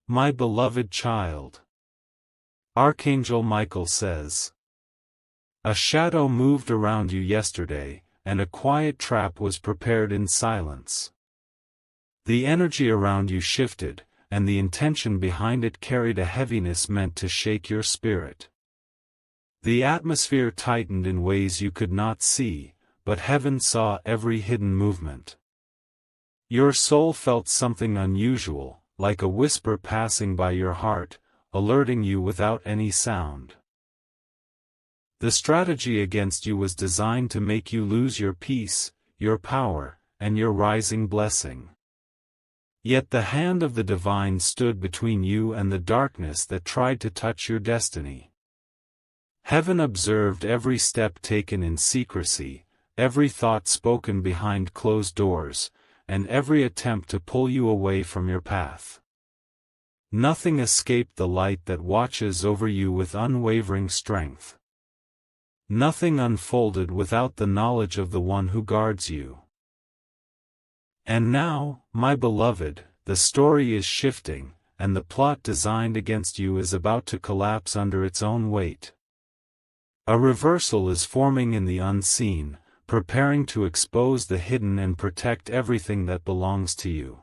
My beloved child. Archangel Michael says. A shadow moved around you yesterday, and a quiet trap was prepared in silence. The energy around you shifted, and the intention behind it carried a heaviness meant to shake your spirit. The atmosphere tightened in ways you could not see, but heaven saw every hidden movement. Your soul felt something unusual, like a whisper passing by your heart, alerting you without any sound. The strategy against you was designed to make you lose your peace, your power, and your rising blessing. Yet the hand of the divine stood between you and the darkness that tried to touch your destiny. Heaven observed every step taken in secrecy, every thought spoken behind closed doors, and every attempt to pull you away from your path. Nothing escaped the light that watches over you with unwavering strength. Nothing unfolded without the knowledge of the one who guards you. And now, my beloved, the story is shifting, and the plot designed against you is about to collapse under its own weight. A reversal is forming in the unseen, preparing to expose the hidden and protect everything that belongs to you.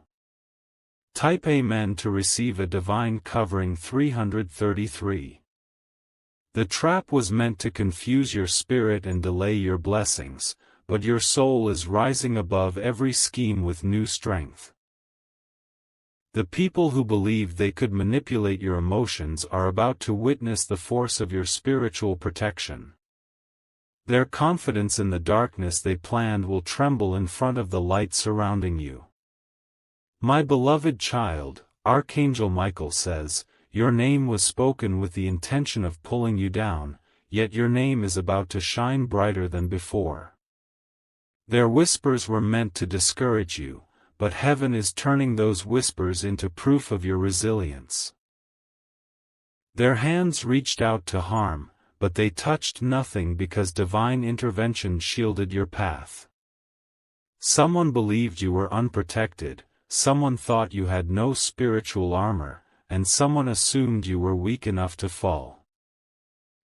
Type Amen to receive a divine covering 333. The trap was meant to confuse your spirit and delay your blessings, but your soul is rising above every scheme with new strength. The people who believed they could manipulate your emotions are about to witness the force of your spiritual protection. Their confidence in the darkness they planned will tremble in front of the light surrounding you. My beloved child, Archangel Michael says, your name was spoken with the intention of pulling you down, yet your name is about to shine brighter than before. Their whispers were meant to discourage you, but heaven is turning those whispers into proof of your resilience. Their hands reached out to harm, but they touched nothing because divine intervention shielded your path. Someone believed you were unprotected, someone thought you had no spiritual armor, and someone assumed you were weak enough to fall.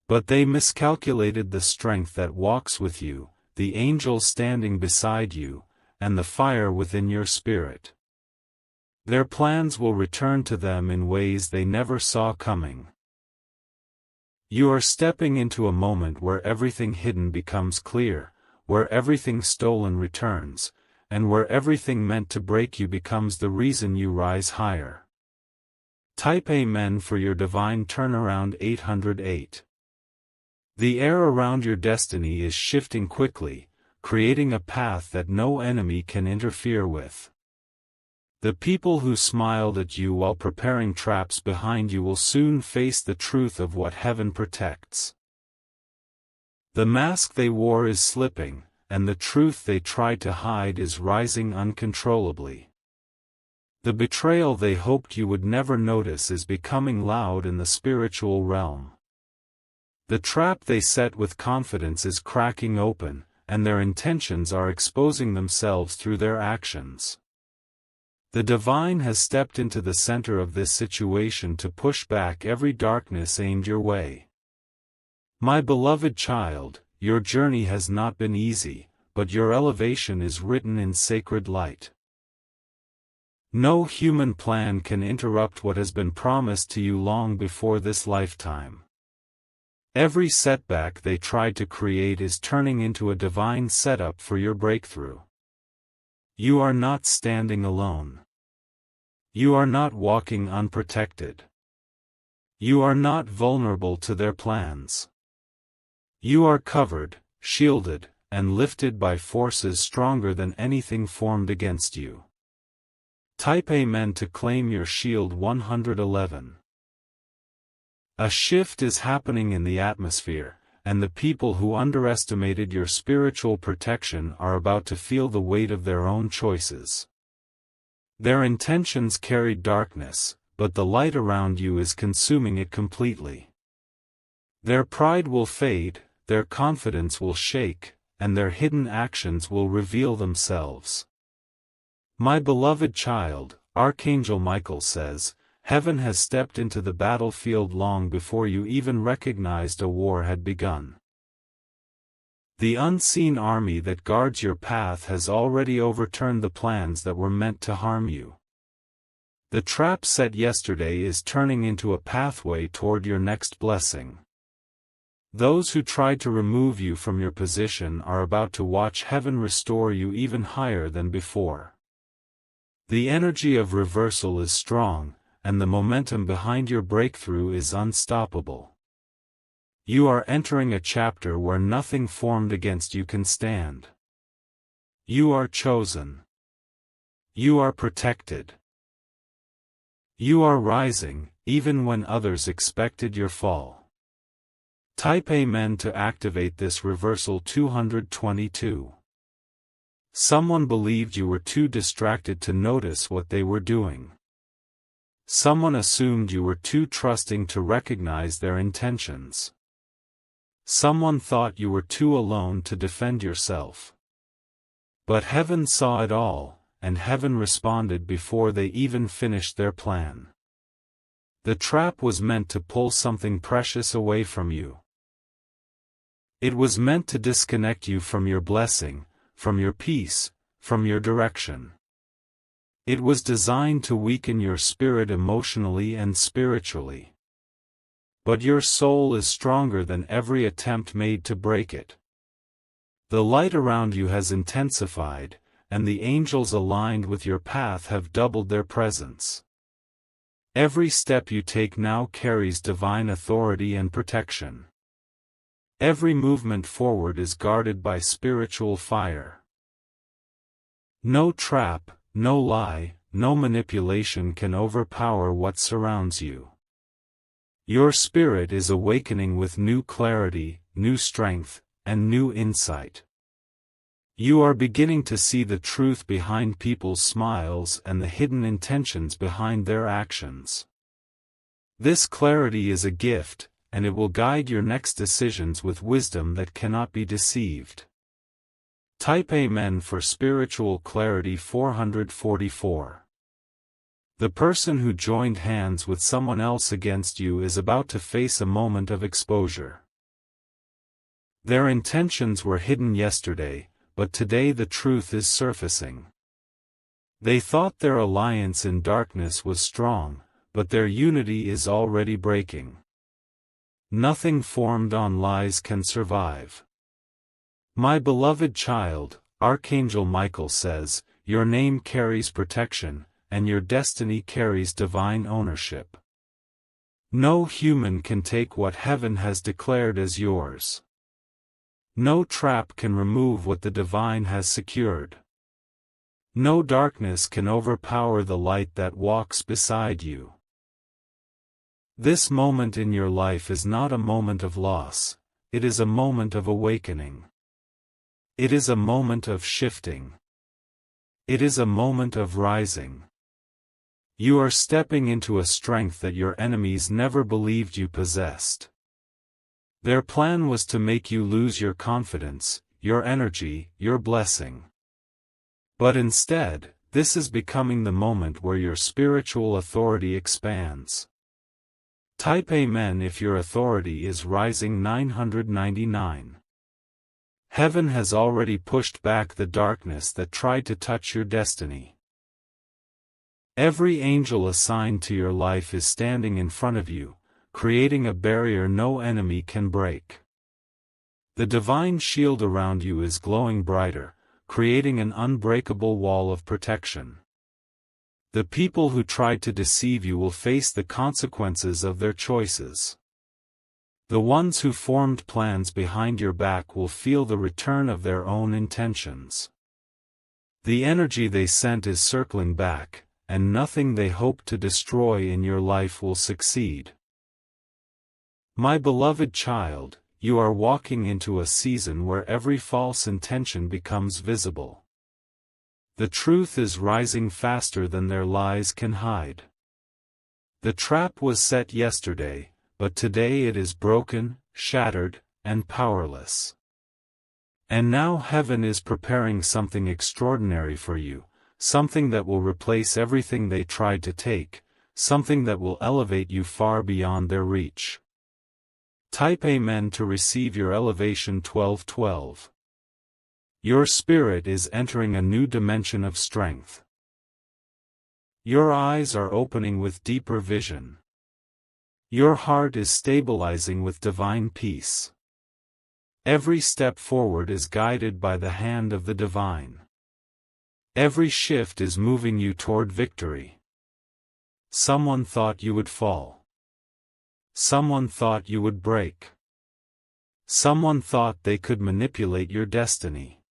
But they miscalculated the strength that walks with you, the angel standing beside you, and the fire within your spirit. Their plans will return to them in ways they never saw coming. You are stepping into a moment where everything hidden becomes clear, where everything stolen returns, and where everything meant to break you becomes the reason you rise higher. Type Amen for your divine turnaround 808. The air around your destiny is shifting quickly, creating a path that no enemy can interfere with. The people who smiled at you while preparing traps behind you will soon face the truth of what heaven protects. The mask they wore is slipping, and the truth they tried to hide is rising uncontrollably. The betrayal they hoped you would never notice is becoming loud in the spiritual realm. The trap they set with confidence is cracking open, and their intentions are exposing themselves through their actions. The divine has stepped into the center of this situation to push back every darkness aimed your way. My beloved child, your journey has not been easy, but your elevation is written in sacred light. No human plan can interrupt what has been promised to you long before this lifetime. Every setback they tried to create is turning into a divine setup for your breakthrough. You are not standing alone. You are not walking unprotected. You are not vulnerable to their plans. You are covered, shielded, and lifted by forces stronger than anything formed against you. Type Amen to claim your shield 111. A shift is happening in the atmosphere, and the people who underestimated your spiritual protection are about to feel the weight of their own choices. Their intentions carried darkness, but the light around you is consuming it completely. Their pride will fade, their confidence will shake, and their hidden actions will reveal themselves. My beloved child, Archangel Michael says, heaven has stepped into the battlefield long before you even recognized a war had begun. The unseen army that guards your path has already overturned the plans that were meant to harm you. The trap set yesterday is turning into a pathway toward your next blessing. Those who tried to remove you from your position are about to watch heaven restore you even higher than before. The energy of reversal is strong, and the momentum behind your breakthrough is unstoppable. You are entering a chapter where nothing formed against you can stand. You are chosen. You are protected. You are rising, even when others expected your fall. Type Amen to activate this reversal 222. Someone believed you were too distracted to notice what they were doing. Someone assumed you were too trusting to recognize their intentions. Someone thought you were too alone to defend yourself. But heaven saw it all, and heaven responded before they even finished their plan. The trap was meant to pull something precious away from you. It was meant to disconnect you from your blessing, from your peace, from your direction. It was designed to weaken your spirit emotionally and spiritually. But your soul is stronger than every attempt made to break it. The light around you has intensified, and the angels aligned with your path have doubled their presence. Every step you take now carries divine authority and protection. Every movement forward is guarded by spiritual fire. No trap, no lie, no manipulation can overpower what surrounds you. Your spirit is awakening with new clarity, new strength, and new insight. You are beginning to see the truth behind people's smiles and the hidden intentions behind their actions. This clarity is a gift, and it will guide your next decisions with wisdom that cannot be deceived. Type Amen for spiritual clarity 444. The person who joined hands with someone else against you is about to face a moment of exposure. Their intentions were hidden yesterday, but today the truth is surfacing. They thought their alliance in darkness was strong, but their unity is already breaking. Nothing formed on lies can survive. My beloved child, Archangel Michael says, your name carries protection, and your destiny carries divine ownership. No human can take what heaven has declared as yours. No trap can remove what the divine has secured. No darkness can overpower the light that walks beside you. This moment in your life is not a moment of loss, it is a moment of awakening. It is a moment of shifting. It is a moment of rising. You are stepping into a strength that your enemies never believed you possessed. Their plan was to make you lose your confidence, your energy, your blessing. But instead, this is becoming the moment where your spiritual authority expands. Type Amen if your authority is rising 999. Heaven has already pushed back the darkness that tried to touch your destiny. Every angel assigned to your life is standing in front of you, creating a barrier no enemy can break. The divine shield around you is glowing brighter, creating an unbreakable wall of protection. The people who tried to deceive you will face the consequences of their choices. The ones who formed plans behind your back will feel the return of their own intentions. The energy they sent is circling back, and nothing they hope to destroy in your life will succeed. My beloved child, you are walking into a season where every false intention becomes visible. The truth is rising faster than their lies can hide. The trap was set yesterday, but today it is broken, shattered, and powerless. And now heaven is preparing something extraordinary for you, something that will replace everything they tried to take, something that will elevate you far beyond their reach. Type Amen to receive your elevation. 1212. Your spirit is entering a new dimension of strength. Your eyes are opening with deeper vision. Your heart is stabilizing with divine peace. Every step forward is guided by the hand of the divine. Every shift is moving you toward victory. Someone thought you would fall. Someone thought you would break. Someone thought they could manipulate your destiny.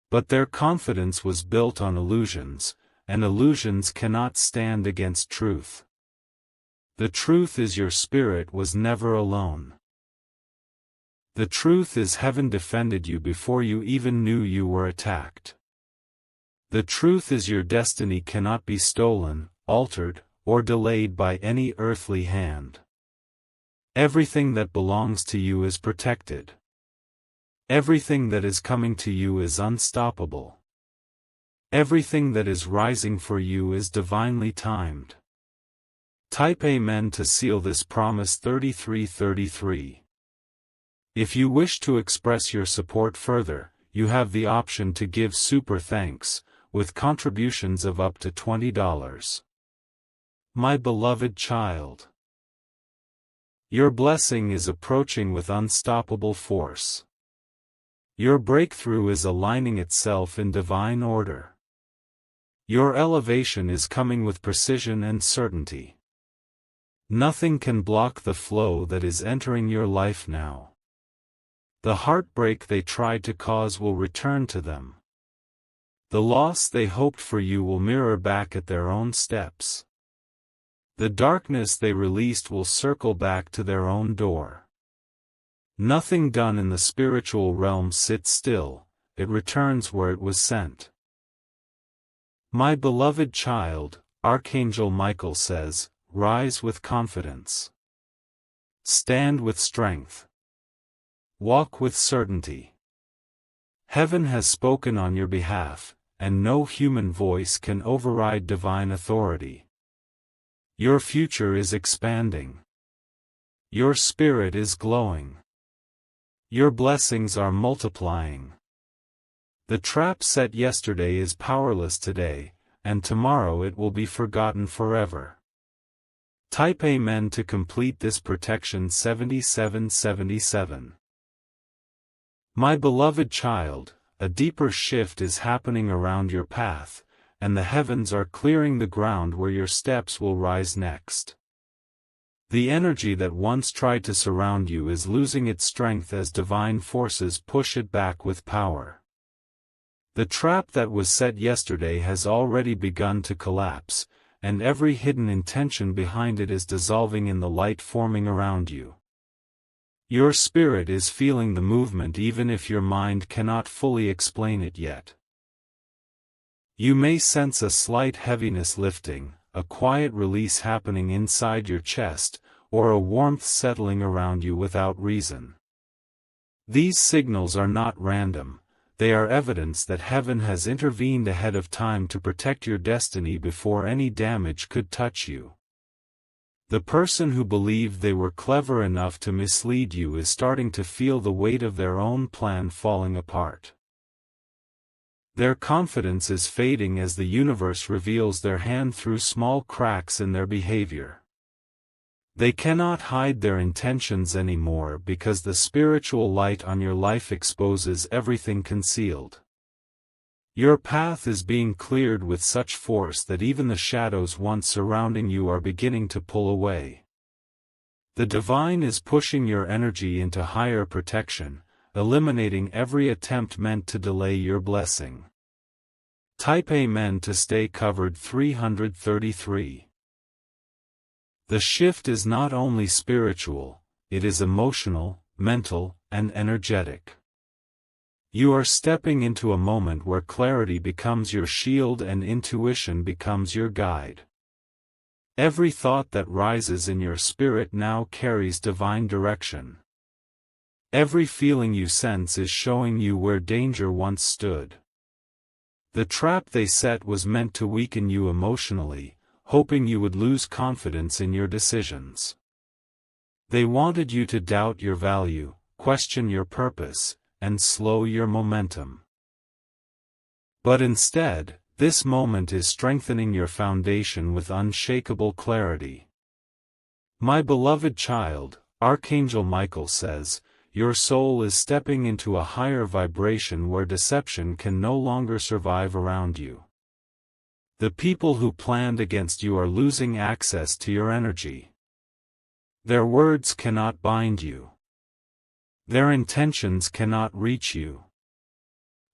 But their confidence was built on illusions, and illusions cannot stand against truth. The truth is your spirit was never alone. The truth is heaven defended you before you even knew you were attacked. The truth is your destiny cannot be stolen, altered, or delayed by any earthly hand. Everything that belongs to you is protected. Everything that is coming to you is unstoppable. Everything that is rising for you is divinely timed. Type Amen to seal this promise. 3333. If you wish to express your support further, you have the option to give super thanks, with contributions of up to $20. My beloved child, your blessing is approaching with unstoppable force. Your breakthrough is aligning itself in divine order. Your elevation is coming with precision and certainty. Nothing can block the flow that is entering your life now. The heartbreak they tried to cause will return to them. The loss they hoped for you will mirror back at their own steps. The darkness they released will circle back to their own door. Nothing done in the spiritual realm sits still, it returns where it was sent. My beloved child, Archangel Michael says, rise with confidence. Stand with strength. Walk with certainty. Heaven has spoken on your behalf, and no human voice can override divine authority. Your future is expanding. Your spirit is glowing. Your blessings are multiplying. The trap set yesterday is powerless today, and tomorrow it will be forgotten forever. Type Amen to complete this protection. 7777. My beloved child, a deeper shift is happening around your path, and the heavens are clearing the ground where your steps will rise next. The energy that once tried to surround you is losing its strength as divine forces push it back with power. The trap that was set yesterday has already begun to collapse, and every hidden intention behind it is dissolving in the light forming around you. Your spirit is feeling the movement even if your mind cannot fully explain it yet. You may sense a slight heaviness lifting, a quiet release happening inside your chest, or a warmth settling around you without reason. These signals are not random, they are evidence that heaven has intervened ahead of time to protect your destiny before any damage could touch you. The person who believed they were clever enough to mislead you is starting to feel the weight of their own plan falling apart. Their confidence is fading as the universe reveals their hand through small cracks in their behavior. They cannot hide their intentions anymore because the spiritual light on your life exposes everything concealed. Your path is being cleared with such force that even the shadows once surrounding you are beginning to pull away. The divine is pushing your energy into higher protection, eliminating every attempt meant to delay your blessing. Type Amen to stay covered. 333. The shift is not only spiritual, it is emotional, mental, and energetic. You are stepping into a moment where clarity becomes your shield and intuition becomes your guide. Every thought that rises in your spirit now carries divine direction. Every feeling you sense is showing you where danger once stood. The trap they set was meant to weaken you emotionally, hoping you would lose confidence in your decisions. They wanted you to doubt your value, question your purpose, and slow your momentum. But instead, this moment is strengthening your foundation with unshakable clarity. My beloved child, Archangel Michael says, your soul is stepping into a higher vibration where deception can no longer survive around you. The people who planned against you are losing access to your energy. Their words cannot bind you. Their intentions cannot reach you.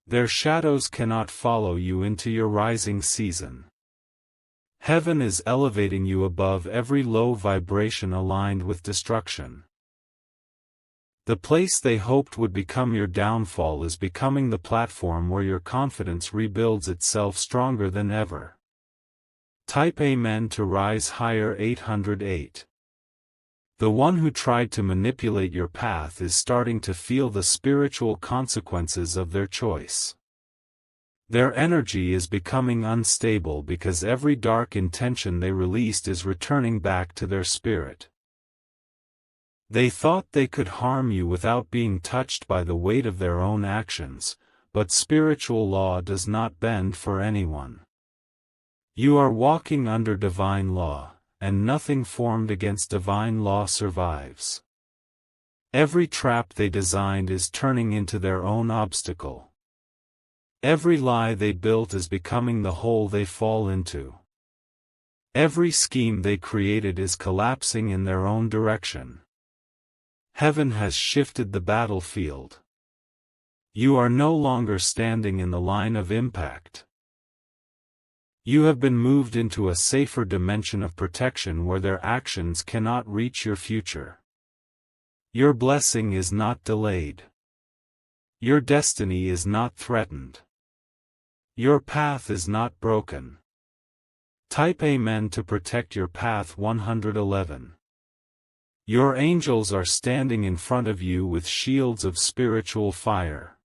Their shadows cannot follow you into your rising season. Heaven is elevating you above every low vibration aligned with destruction. The place they hoped would become your downfall is becoming the platform where your confidence rebuilds itself stronger than ever. Type Amen to Rise Higher 808. The one who tried to manipulate your path is starting to feel the spiritual consequences of their choice. Their energy is becoming unstable because every dark intention they released is returning back to their spirit. They thought they could harm you without being touched by the weight of their own actions, but spiritual law does not bend for anyone. You are walking under divine law, and nothing formed against divine law survives. Every trap they designed is turning into their own obstacle. Every lie they built is becoming the hole they fall into. Every scheme they created is collapsing in their own direction. Heaven has shifted the battlefield. You are no longer standing in the line of impact. You have been moved into a safer dimension of protection where their actions cannot reach your future. Your blessing is not delayed. Your destiny is not threatened. Your path is not broken. Type Amen to protect your path 111. Your angels are standing in front of you with shields of spiritual fire.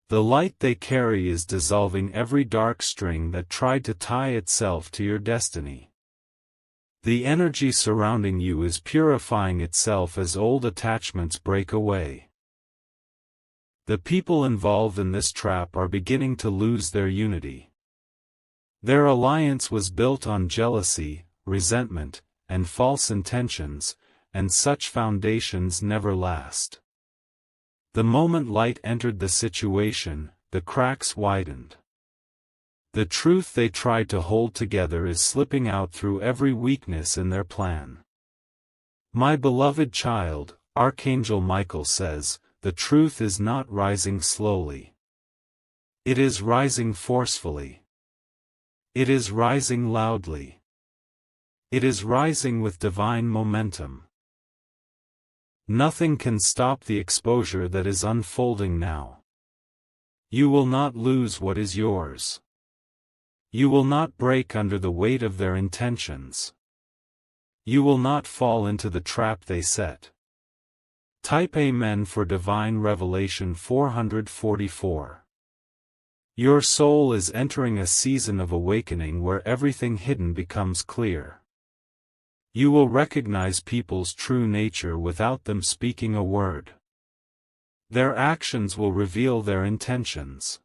The light they carry is dissolving every dark string that tried to tie itself to your destiny. The energy surrounding you is purifying itself as old attachments break away. The people involved in this trap are beginning to lose their unity. Their alliance was built on jealousy, resentment, and false intentions, and such foundations never last. The moment light entered the situation, the cracks widened. The truth they tried to hold together is slipping out through every weakness in their plan. My beloved child, Archangel Michael says, the truth is not rising slowly. It is rising forcefully. It is rising loudly. It is rising with divine momentum. Nothing can stop the exposure that is unfolding now. You will not lose what is yours. You will not break under the weight of their intentions. You will not fall into the trap they set. Type Amen for Divine Revelation 444. Your soul is entering a season of awakening where everything hidden becomes clear. You will recognize people's true nature without them speaking a word. Their actions will reveal their intentions.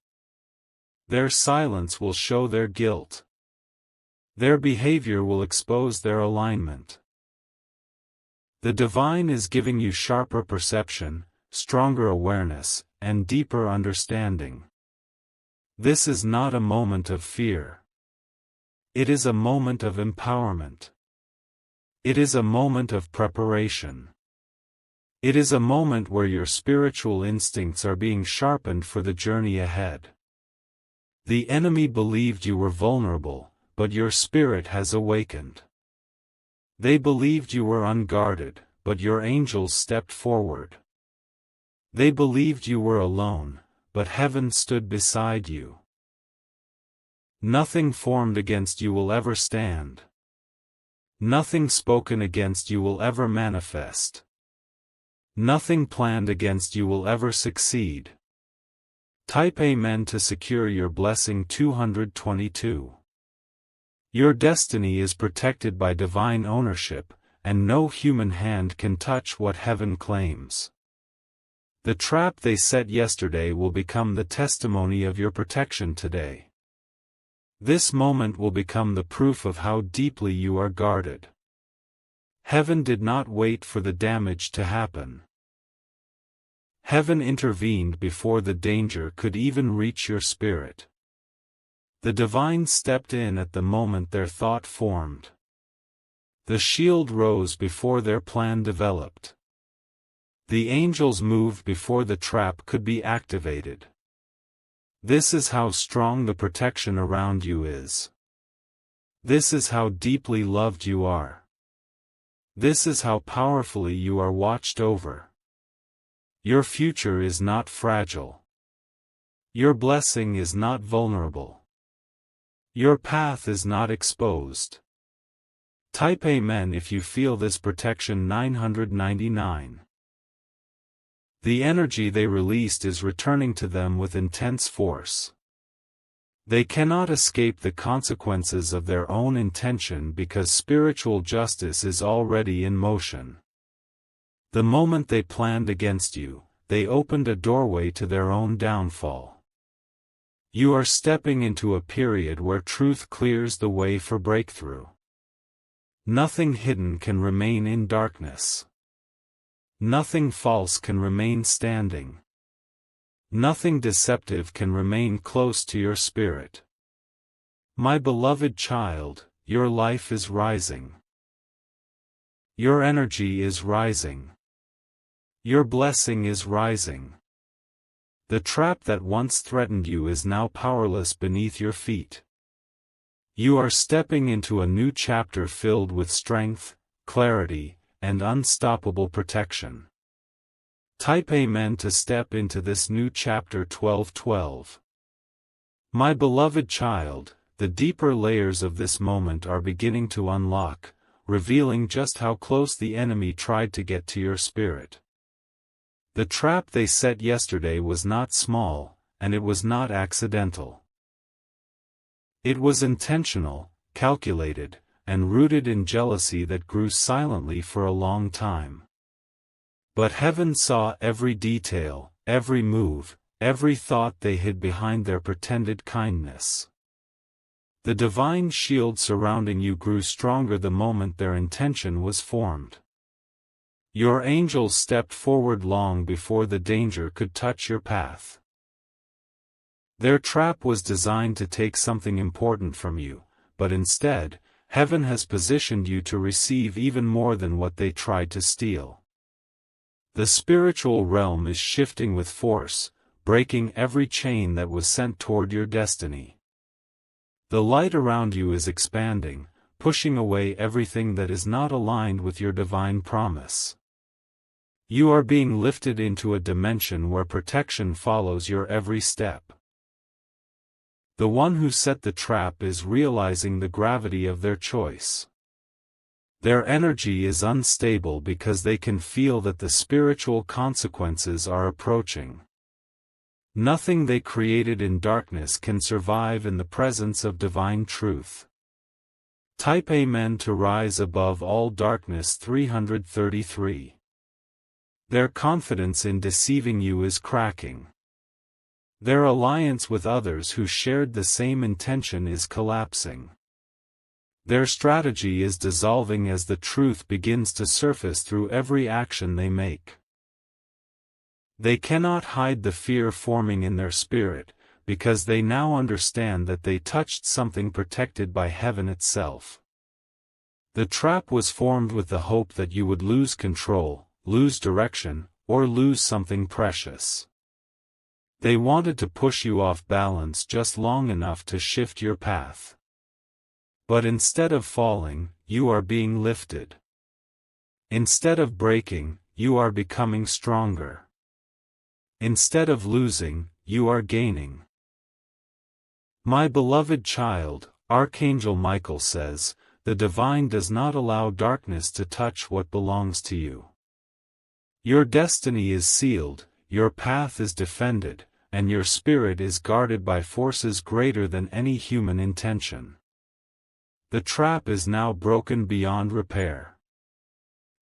Their silence will show their guilt. Their behavior will expose their alignment. The divine is giving you sharper perception, stronger awareness, and deeper understanding. This is not a moment of fear. It is a moment of empowerment. It is a moment of preparation. It is a moment where your spiritual instincts are being sharpened for the journey ahead. The enemy believed you were vulnerable, but your spirit has awakened. They believed you were unguarded, but your angels stepped forward. They believed you were alone, but heaven stood beside you. Nothing formed against you will ever stand. Nothing spoken against you will ever manifest. Nothing planned against you will ever succeed. Type Amen to secure your blessing 222. Your destiny is protected by divine ownership, and no human hand can touch what heaven claims. The trap they set yesterday will become the testimony of your protection today. This moment will become the proof of how deeply you are guarded. Heaven did not wait for the damage to happen. Heaven intervened before the danger could even reach your spirit. The divine stepped in at the moment their thought formed. The shield rose before their plan developed. The angels moved before the trap could be activated. This is how strong the protection around you is. This is how deeply loved you are. This is how powerfully you are watched over. Your future is not fragile. Your blessing is not vulnerable. Your path is not exposed. Type Amen if you feel this protection. 999. The energy they released is returning to them with intense force. They cannot escape the consequences of their own intention because spiritual justice is already in motion. The moment they planned against you, they opened a doorway to their own downfall. You are stepping into a period where truth clears the way for breakthrough. Nothing hidden can remain in darkness. Nothing false can remain standing. Nothing deceptive can remain close to your spirit. My beloved child, your life is rising. Your energy is rising. Your blessing is rising. The trap that once threatened you is now powerless beneath your feet. You are stepping into a new chapter filled with strength, clarity, and unstoppable protection. Type Amen to step into this new chapter. 1212. My beloved child, the deeper layers of this moment are beginning to unlock, revealing just how close the enemy tried to get to your spirit. The trap they set yesterday was not small, and it was not accidental. It was intentional, calculated, and rooted in jealousy that grew silently for a long time. But heaven saw every detail, every move, every thought they hid behind their pretended kindness. The divine shield surrounding you grew stronger the moment their intention was formed. Your angels stepped forward long before the danger could touch your path. Their trap was designed to take something important from you, but instead, heaven has positioned you to receive even more than what they tried to steal. The spiritual realm is shifting with force, breaking every chain that was sent toward your destiny. The light around you is expanding, pushing away everything that is not aligned with your divine promise. You are being lifted into a dimension where protection follows your every step. The one who set the trap is realizing the gravity of their choice. Their energy is unstable because they can feel that the spiritual consequences are approaching. Nothing they created in darkness can survive in the presence of divine truth. Type Amen to rise above all darkness. 333. Their confidence in deceiving you is cracking. Their alliance with others who shared the same intention is collapsing. Their strategy is dissolving as the truth begins to surface through every action they make. They cannot hide the fear forming in their spirit, because they now understand that they touched something protected by heaven itself. The trap was formed with the hope that you would lose control, lose direction, or lose something precious. They wanted to push you off balance just long enough to shift your path. But instead of falling, you are being lifted. Instead of breaking, you are becoming stronger. Instead of losing, you are gaining. My beloved child, Archangel Michael says, the divine does not allow darkness to touch what belongs to you. Your destiny is sealed, your path is defended, and your spirit is guarded by forces greater than any human intention. The trap is now broken beyond repair.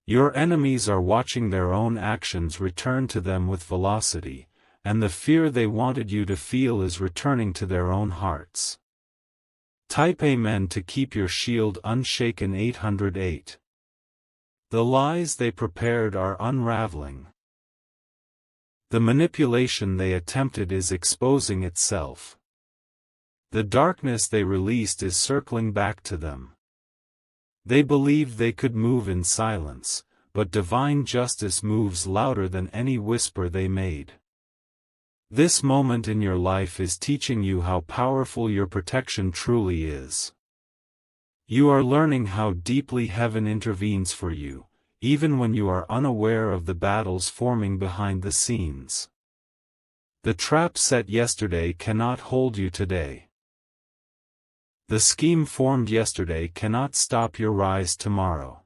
Your enemies are watching their own actions return to them with velocity, and the fear they wanted you to feel is returning to their own hearts. Type Amen to keep your shield unshaken. 808. The lies they prepared are unraveling. The manipulation they attempted is exposing itself. The darkness they released is circling back to them. They believed they could move in silence, but divine justice moves louder than any whisper they made. This moment in your life is teaching you how powerful your protection truly is. You are learning how deeply heaven intervenes for you, even when you are unaware of the battles forming behind the scenes. The trap set yesterday cannot hold you today. The scheme formed yesterday cannot stop your rise tomorrow.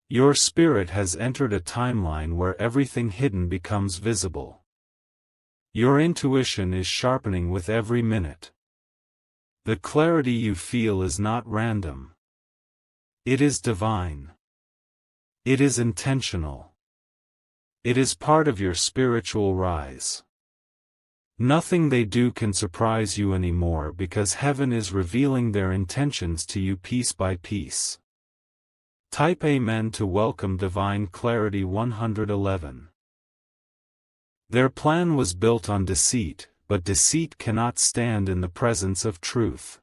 Your spirit has entered a timeline where everything hidden becomes visible. Your intuition is sharpening with every minute. The clarity you feel is not random. It is divine. It is intentional. It is part of your spiritual rise. Nothing they do can surprise you anymore because heaven is revealing their intentions to you piece by piece. Type Amen to welcome divine clarity. 111. Their plan was built on deceit, but deceit cannot stand in the presence of truth.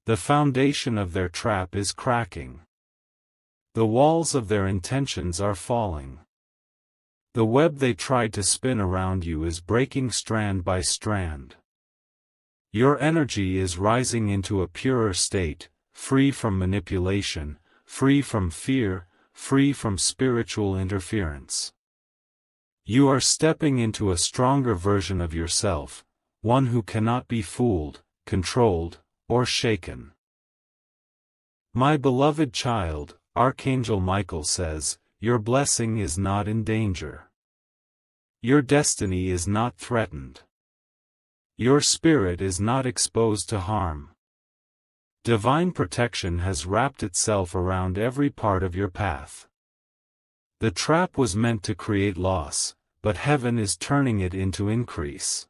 The foundation of their trap is cracking. The walls of their intentions are falling. The web they tried to spin around you is breaking strand by strand. Your energy is rising into a purer state, free from manipulation, free from fear, free from spiritual interference. You are stepping into a stronger version of yourself, one who cannot be fooled, controlled, or shaken. My beloved child, Archangel Michael says, your blessing is not in danger. Your destiny is not threatened. Your spirit is not exposed to harm. Divine protection has wrapped itself around every part of your path. The trap was meant to create loss, but heaven is turning it into increase.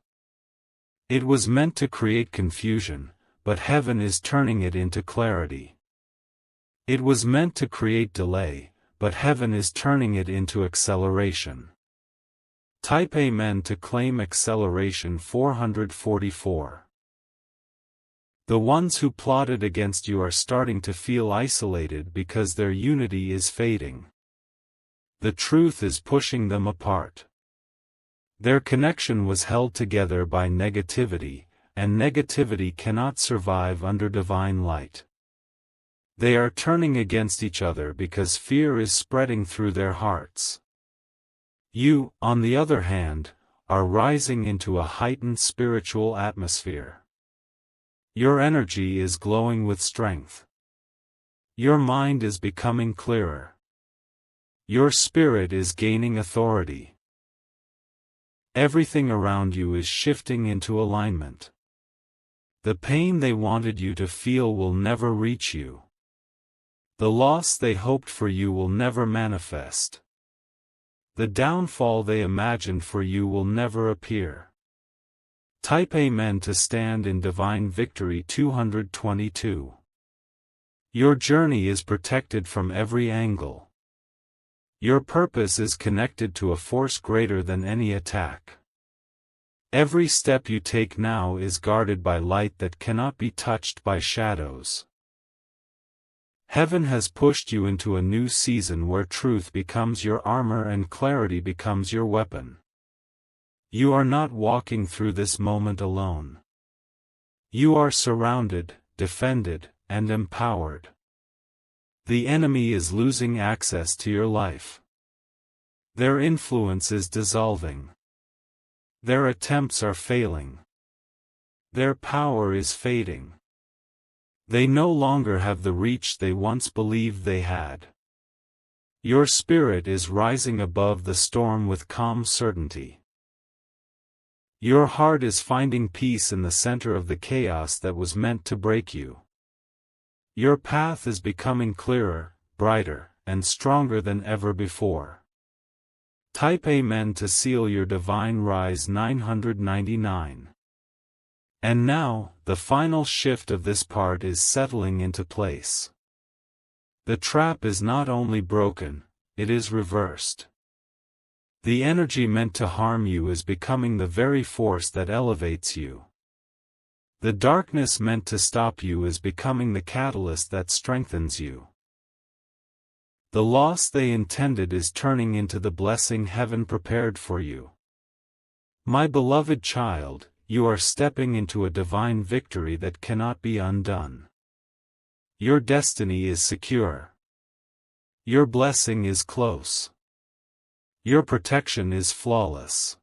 It was meant to create confusion, but heaven is turning it into clarity. It was meant to create delay, but heaven is turning it into acceleration. Type Amen to claim acceleration. 444. The ones who plotted against you are starting to feel isolated because their unity is fading. The truth is pushing them apart. Their connection was held together by negativity, and negativity cannot survive under divine light. They are turning against each other because fear is spreading through their hearts. You, on the other hand, are rising into a heightened spiritual atmosphere. Your energy is glowing with strength. Your mind is becoming clearer. Your spirit is gaining authority. Everything around you is shifting into alignment. The pain they wanted you to feel will never reach you. The loss they hoped for you will never manifest. The downfall they imagined for you will never appear. Type Amen to stand in divine victory. 222. Your journey is protected from every angle. Your purpose is connected to a force greater than any attack. Every step you take now is guarded by light that cannot be touched by shadows. Heaven has pushed you into a new season where truth becomes your armor and clarity becomes your weapon. You are not walking through this moment alone. You are surrounded, defended, and empowered. The enemy is losing access to your life. Their influence is dissolving. Their attempts are failing. Their power is fading. They no longer have the reach they once believed they had. Your spirit is rising above the storm with calm certainty. Your heart is finding peace in the center of the chaos that was meant to break you. Your path is becoming clearer, brighter, and stronger than ever before. Type Amen to seal your divine rise 999. And now, the final shift of this part is settling into place. The trap is not only broken, it is reversed. The energy meant to harm you is becoming the very force that elevates you. The darkness meant to stop you is becoming the catalyst that strengthens you. The loss they intended is turning into the blessing heaven prepared for you. My beloved child, you are stepping into a divine victory that cannot be undone. Your destiny is secure. Your blessing is close. Your protection is flawless.